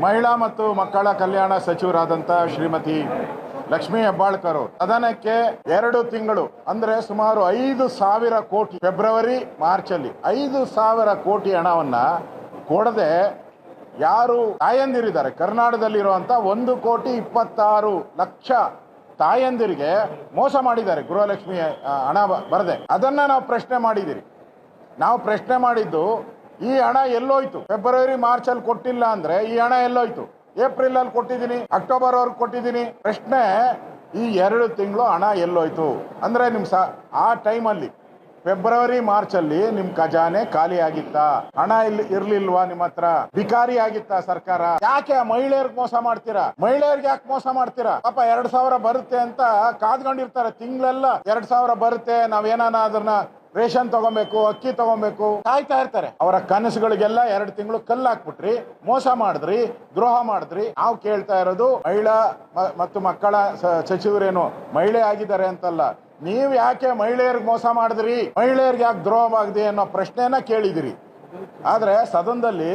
ಮಹಿಳಾ ಮತ್ತು ಮಕ್ಕಳ ಕಲ್ಯಾಣ ಸಚಿವರಾದಂಥ ಶ್ರೀಮತಿ ಲಕ್ಷ್ಮೀ ಹೆಬ್ಬಾಳ್ಕರ್ ಅವರು ಸದನಕ್ಕೆ 2 ತಿಂಗಳು ಅಂದ್ರೆ ಸುಮಾರು 5,000 ಕೋಟಿ ಫೆಬ್ರವರಿ ಮಾರ್ಚ್ ಅಲ್ಲಿ 5,000 ಕೋಟಿ ಹಣವನ್ನ ಕೊಡದೆ ಯಾರು ತಾಯಂದಿರಿದ್ದಾರೆ ಕರ್ನಾಟಕದಲ್ಲಿರುವಂತ 1,26,00,000 ತಾಯಂದಿರಿಗೆ ಮೋಸ ಮಾಡಿದ್ದಾರೆ ಗೃಹಲಕ್ಷ್ಮಿ ಹಣ ಬರದೆ. ಅದನ್ನ ನಾವು ಪ್ರಶ್ನೆ ಮಾಡಿದಿರಿ. ನಾವು ಪ್ರಶ್ನೆ ಮಾಡಿದ್ದು ಈ ಹಣ ಎಲ್ಲೋಯ್ತು? ಫೆಬ್ರವರಿ ಮಾರ್ಚ್ ಅಲ್ಲಿ ಕೊಟ್ಟಿಲ್ಲ ಅಂದ್ರೆ ಈ ಹಣ ಎಲ್ಲೋಯ್ತು? ಏಪ್ರಿಲ್ ಅಲ್ಲಿ ಕೊಟ್ಟಿದ್ದೀನಿ, ಅಕ್ಟೋಬರ್ ವರ್ಗ ಕೊಟ್ಟಿದ್ದೀನಿ. ಪ್ರಶ್ನೆ ಈ 2 ತಿಂಗಳು ಹಣ ಎಲ್ಲೋಯ್ತು ಅಂದ್ರೆ ಆ ಟೈಮಲ್ಲಿ ಫೆಬ್ರವರಿ ಮಾರ್ಚ್ ಅಲ್ಲಿ ನಿಮ್ ಖಜಾನೆ ಖಾಲಿ ಆಗಿತ್ತಾ? ಹಣ ಇರ್ಲಿಲ್ವಾ ನಿಮ್ಮ ಹತ್ರ? ಬಿಕಾರಿ ಆಗಿತ್ತಾ ಸರ್ಕಾರ? ಯಾಕೆ ಮಹಿಳೆಯರಿಗೆ ಮೋಸ ಮಾಡ್ತೀರಾ? ಮಹಿಳೆಯರಿಗೆ ಯಾಕೆ ಮೋಸ ಮಾಡ್ತೀರಾ? ಪಾಪ 2,000 ಬರುತ್ತೆ ಅಂತ ಕಾದ್ಕೊಂಡಿರ್ತಾರೆ. ತಿಂಗಳೆಲ್ಲ 2,000 ಬರುತ್ತೆ, ನಾವೇನಾನ ಅದನ್ನ ರೇಷನ್ ತಗೊಬೇಕು, ಅಕ್ಕಿ ತಗೊಬೇಕು ಕಾಯ್ತಾ ಇರ್ತಾರೆ. ಅವರ ಕನಸುಗಳಿಗೆಲ್ಲ 2 ತಿಂಗಳು ಕಲ್ಲು ಹಾಕ್ಬಿಟ್ರಿ, ಮೋಸ ಮಾಡಿದ್ರಿ, ದ್ರೋಹ ಮಾಡಿದ್ರಿ. ನಾವು ಕೇಳ್ತಾ ಇರೋದು ಮಹಿಳಾ ಮತ್ತು ಮಕ್ಕಳ ಸಚಿವರೇನು ಮಹಿಳೆ ಆಗಿದ್ದಾರೆ ಅಂತಲ್ಲ, ನೀವು ಯಾಕೆ ಮಹಿಳೆಯರಿಗೆ ಮೋಸ ಮಾಡಿದ್ರಿ, ಮಹಿಳೆಯರಿಗೆ ಯಾಕೆ ದ್ರೋಹವಾಗಿದೆ ಅನ್ನೋ ಪ್ರಶ್ನೆಯನ್ನ ಕೇಳಿದಿರಿ. ಆದ್ರೆ ಸದನದಲ್ಲಿ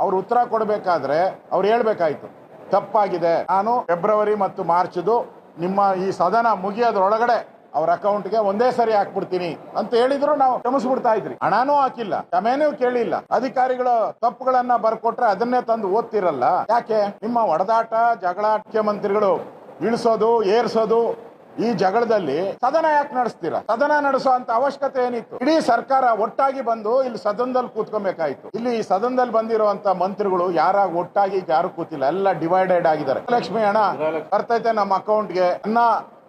ಅವ್ರು ಉತ್ತರ ಕೊಡಬೇಕಾದ್ರೆ ಅವ್ರು ಹೇಳ್ಬೇಕಾಯ್ತು ತಪ್ಪಾಗಿದೆ, ನಾನು ಫೆಬ್ರವರಿ ಮತ್ತು ಮಾರ್ಚ್ದು ನಿಮ್ಮ ಈ ಸದನ ಮುಗಿಯೋದ್ರೊಳಗಡೆ ಅವ್ರ ಅಕೌಂಟ್ಗೆ ಒಂದೇ ಸರಿ ಹಾಕ್ಬಿಡ್ತೀನಿ ಅಂತ ಹೇಳಿದ್ರು ನಾವು ಕ್ಷಮಿಸ್ಬಿಡ್ತಾ ಇದ್ರಿ. ಹಣನೂ ಹಾಕಿಲ್ಲ, ಕ್ಷಮೆನೂ ಕೇಳಿಲ್ಲ. ಅಧಿಕಾರಿಗಳು ತಪ್ಪುಗಳನ್ನ ಬರ್ಕೊಟ್ರೆ ಅದನ್ನೇ ತಂದು ಓದ್ತಿರಲ್ಲ. ಯಾಕೆ ನಿಮ್ಮ ಹೊಡೆದಾಟ ಜಗಳ? ಮುಖ್ಯಮಂತ್ರಿಗಳು ಇಳಿಸೋದು ಏರ್ಸೋದು ಈ ಜಗಳದಲ್ಲಿ ಸದನ ಯಾಕೆ ನಡೆಸ್ತೀರಾ? ಸದನ ನಡೆಸೋ ಅಂತ ಅವಶ್ಯಕತೆ ಏನಿತ್ತು? ಇಡೀ ಸರ್ಕಾರ ಒಟ್ಟಾಗಿ ಬಂದು ಇಲ್ಲಿ ಸದನದಲ್ಲಿ ಕೂತ್ಕೊಬೇಕಾಯ್ತು. ಇಲ್ಲಿ ಈ ಸದನದಲ್ಲಿ ಬಂದಿರುವಂತ ಮಂತ್ರಿಗಳು ಯಾರಾಗ ಒಟ್ಟಾಗಿ ಯಾರು ಕೂತಿಲ್ಲ, ಎಲ್ಲ ಡಿವೈಡೆಡ್ ಆಗಿದ್ದಾರೆ. ಲಕ್ಷ್ಮಿ ಹಣ ಬರ್ತೈತೆ ನಮ್ಮ ಅಕೌಂಟ್ಗೆ, ಅನ್ನ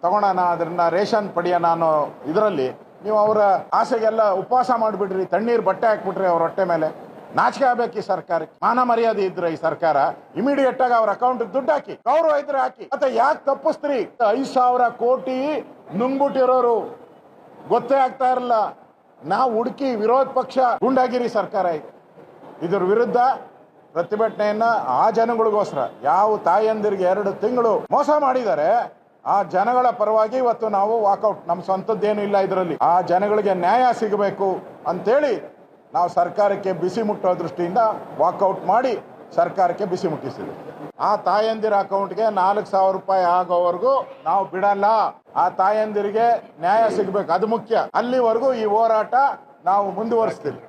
ತಗೊಳೋಣ, ಅದನ್ನ ರೇಷನ್ ಪಡಿಯೋಣ ಅನ್ನೋ ಇದರಲ್ಲಿ ನೀವು ಅವರ ಆಸೆಗೆಲ್ಲ ಉಪವಾಸ ಮಾಡಿಬಿಡ್ರಿ, ತಣ್ಣೀರ್ ಬಟ್ಟೆ ಹಾಕ್ಬಿಟ್ರಿ ಅವ್ರ ಹೊಟ್ಟೆ ಮೇಲೆ. ನಾಚಿಕೆ ಆಗ್ಬೇಕು ಈ ಸರ್ಕಾರಕ್ಕೆ. ಮಾನ ಮರ್ಯಾದೆ ಇದ್ರೆ ಈ ಸರ್ಕಾರ ಇಮಿಡಿಯೇಟ್ ಆಗಿ ಅವ್ರ ಅಕೌಂಟ್ ದುಡ್ಡು ಹಾಕಿ, ಗೌರವ ಇದ್ರೆ ಹಾಕಿ. ಮತ್ತೆ ಯಾಕೆ ತಪ್ಪಿಸ್ತ್ರಿ? 5,000 ಕೋಟಿ ನುಂಗ್ಬಿಟ್ಟಿರೋರು ಗೊತ್ತೇ ಆಗ್ತಾ ಇರಲ್ಲ. ನಾವು ಹುಡುಕಿ ವಿರೋಧ ಪಕ್ಷ ಗುಂಡಾಗಿರಿ ಸರ್ಕಾರ ಇದ್ರ ವಿರುದ್ಧ ಪ್ರತಿಭಟನೆಯನ್ನ ಆ ಜನಗಳಿಗೋಸ್ಕರ ಯಾವ ತಾಯಂದಿರಿಗೆ 2 ತಿಂಗಳು ಮೋಸ ಮಾಡಿದ್ದಾರೆ ಆ ಜನಗಳ ಪರವಾಗಿ ಇವತ್ತು ನಾವು ವಾಕೌಟ್. ನಮ್ಮ ಸ್ವಂತದ್ದೇನು ಇಲ್ಲ ಇದರಲ್ಲಿ. ಆ ಜನಗಳಿಗೆ ನ್ಯಾಯ ಸಿಗಬೇಕು ಅಂತೇಳಿ ನಾವು ಸರ್ಕಾರಕ್ಕೆ ಬಿಸಿ ಮುಟ್ಟೋ ದೃಷ್ಟಿಯಿಂದ ವಾಕೌಟ್ ಮಾಡಿ ಸರ್ಕಾರಕ್ಕೆ ಬಿಸಿ ಮುಟ್ಟಿಸಿದ್ವಿ. ಆ ತಾಯಂದಿರ ಅಕೌಂಟ್ಗೆ 4,000 ರೂಪಾಯಿ ಆಗೋವರೆಗೂ ನಾವು ಬಿಡಲ್ಲ. ಆ ತಾಯಂದಿರಿಗೆ ನ್ಯಾಯ ಸಿಗಬೇಕು, ಅದು ಮುಖ್ಯ. ಅಲ್ಲಿವರೆಗೂ ಈ ಹೋರಾಟ ನಾವು ಮುಂದುವರಿಸ್ತೀವಿ.